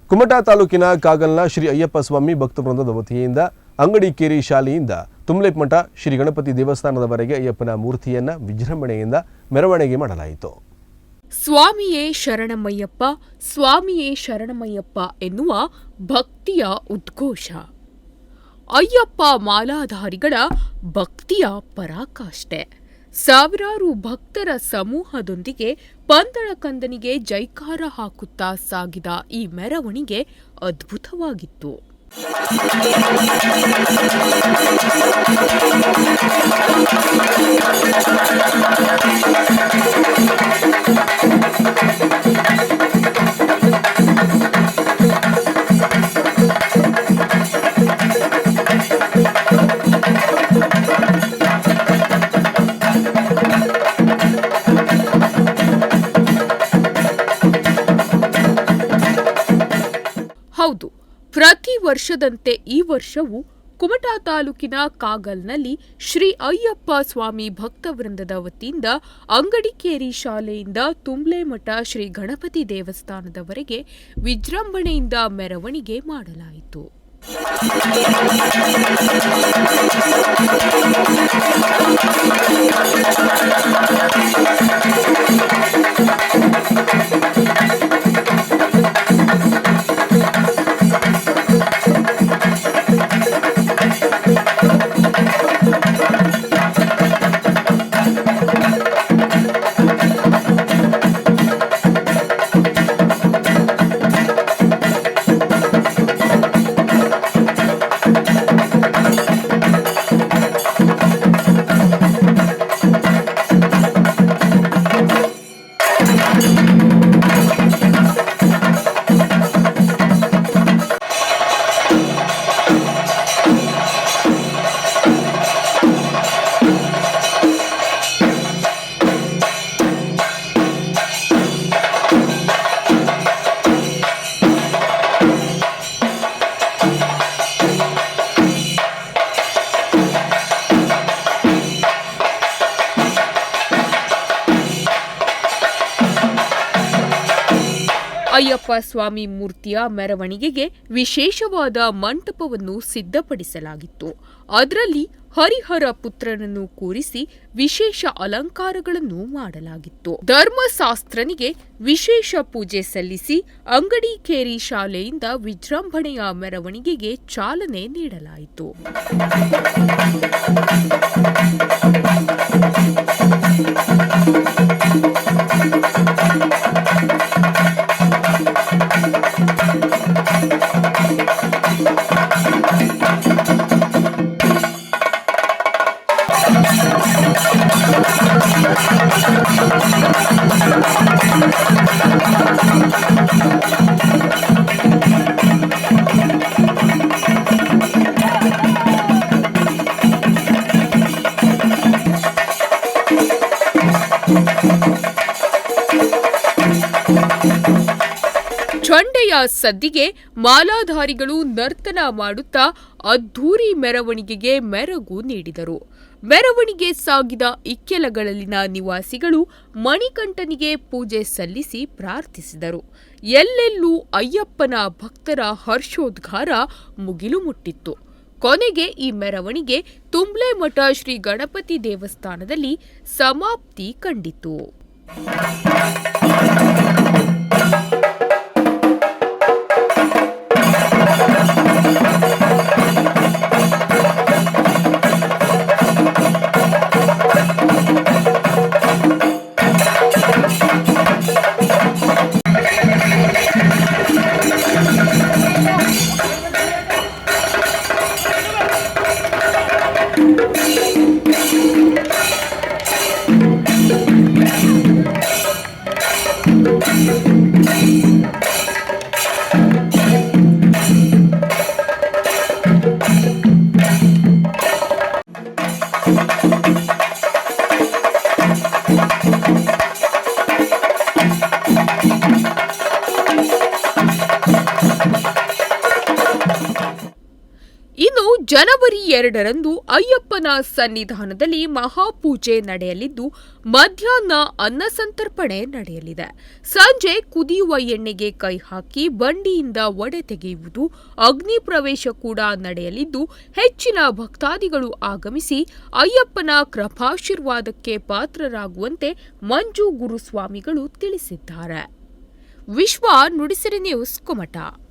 ಕುಮಟಾ ತಾಲೂಕಿನ ಕಾಗಲ್ನ ಶ್ರೀ ಅಯ್ಯಪ್ಪ ಸ್ವಾಮಿ ಭಕ್ತವೃಂದದ ವತಿಯಿಂದ ಅಂಗಡಿ ಕೇರಿ ಶಾಲೆಯಿಂದ ತುಮ್ಲೇಮಠ ಶ್ರೀ ಗಣಪತಿ ದೇವಸ್ಥಾನದವರೆಗೆ ಅಯ್ಯಪ್ಪನ ಮೂರ್ತಿಯನ್ನು ವಿಜೃಂಭಣೆಯಿಂದ ಮೆರವಣಿಗೆ ಮಾಡಲಾಯಿತು. ಸ್ವಾಮಿಯೇ ಶರಣಮಯ್ಯಪ್ಪ, ಸ್ವಾಮಿಯೇ ಶರಣಮಯ್ಯಪ್ಪ ಎನ್ನುವ ಭಕ್ತಿಯ ಉದ್ಘೋಷ. ಅಯ್ಯಪ್ಪ ಮಾಲಾಧಾರಿಗಳ ಭಕ್ತಿಯ ಪರಾಕಾಷ್ಠೆ. ಸಾವಿರಾರು ಭಕ್ತರ ಸಮೂಹದೊಂದಿಗೆ ಪಂದಳ ಕಂದನಿಗೆ ಜೈಕಾರ ಹಾಕುತ್ತಾ ಸಾಗಿದ ಈ ಮೆರವಣಿಗೆ ಅದ್ಭುತವಾಗಿತ್ತು. ಹೌದು, ಪ್ರತಿ ವರ್ಷದಂತೆ ಈ ವರ್ಷವೂ ಕುಮಟಾ ತಾಲೂಕಿನ ಕಾಗಲ್ನಲ್ಲಿ ಶ್ರೀ ಅಯ್ಯಪ್ಪ ಸ್ವಾಮಿ ಭಕ್ತವೃಂದದ ವತಿಯಿಂದ ಅಂಗಡಿಕೇರಿ ಶಾಲೆಯಿಂದ ತುಮ್ಲೇಮಠ ಶ್ರೀ ಗಣಪತಿ ದೇವಸ್ಥಾನದವರೆಗೆ ವಿಜೃಂಭಣೆಯಿಂದ ಮೆರವಣಿಗೆ ಮಾಡಲಾಯಿತು. ಅಯ್ಯಪ್ಪ ಸ್ವಾಮಿ ಮೂರ್ತಿಯ ಮೆರವಣಿಗೆಗೆ ವಿಶೇಷವಾದ ಮಂಟಪವನ್ನು ಸಿದ್ಧಪಡಿಸಲಾಗಿತ್ತು. ಅದರಲ್ಲಿ ಹರಿಹರ ಪುತ್ರನನ್ನು ಕೂರಿಸಿ ವಿಶೇಷ ಅಲಂಕಾರಗಳನ್ನು ಮಾಡಲಾಗಿತ್ತು. ಧರ್ಮಶಾಸ್ತ್ರನಿಗೆ ವಿಶೇಷ ಪೂಜೆ ಸಲ್ಲಿಸಿ ಅಂಗಡಿಕೇರಿ ಶಾಲೆಯಿಂದ ವಿಜೃಂಭಣೆಯ ಮೆರವಣಿಗೆಗೆ ಚಾಲನೆ ನೀಡಲಾಯಿತು. ಚಂಡೆಯ ಸದ್ದಿಗೆ ಮಾಲಾಧಾರಿಗಳು ನರ್ತನ ಮಾಡುತ್ತಾ ಅದ್ಧೂರಿ ಮೆರವಣಿಗೆಗೆ ಮೆರಗು ನೀಡಿದರು. ಮೆರವಣಿಗೆ ಸಾಗಿದ ಇಕ್ಕೆಲಗಳಲ್ಲಿನ ನಿವಾಸಿಗಳು ಮಣಿಕಂಠನಿಗೆ ಪೂಜೆ ಸಲ್ಲಿಸಿ ಪ್ರಾರ್ಥಿಸಿದರು. ಎಲ್ಲೆಲ್ಲೂ ಅಯ್ಯಪ್ಪನ ಭಕ್ತರ ಹರ್ಷೋದ್ಗಾರ ಮುಗಿಲು ಮುಟ್ಟಿತ್ತು. ಕೊನೆಗೆ ಈ ಮೆರವಣಿಗೆ ತುಮ್ಲೇಮಠ ಶ್ರೀ ಗಣಪತಿ ದೇವಸ್ಥಾನದಲ್ಲಿ ಸಮಾಪ್ತಿ ಕಂಡಿತು. ಜನವರಿ 2ರಂದು ಅಯ್ಯಪ್ಪನ ಸನ್ನಿಧಾನದಲ್ಲಿ ಮಹಾಪೂಜೆ ನಡೆಯಲಿದ್ದು ಮಧ್ಯಾಹ್ನ ಅನ್ನಸಂತರ್ಪಣೆ ನಡೆಯಲಿದೆ. ಸಂಜೆ ಕುದಿಯುವ ಎಣ್ಣೆಗೆ ಕೈ ಹಾಕಿ ಬಂಡಿಯಿಂದ ಒಡೆ ತೆಗೆಯುವುದು, ಅಗ್ನಿ ಪ್ರವೇಶ ಕೂಡ ನಡೆಯಲಿದ್ದು ಹೆಚ್ಚಿನ ಭಕ್ತಾದಿಗಳು ಆಗಮಿಸಿ ಅಯ್ಯಪ್ಪನ ಕೃಪಾಶೀರ್ವಾದಕ್ಕೆ ಪಾತ್ರರಾಗುವಂತೆ ಮಂಜು ಗುರುಸ್ವಾಮಿಗಳು ತಿಳಿಸಿದ್ದಾರೆ. ವಿಶ್ವ ನುಡಿಸಿರಿ ನ್ಯೂಸ್ ಕುಮಟಾ.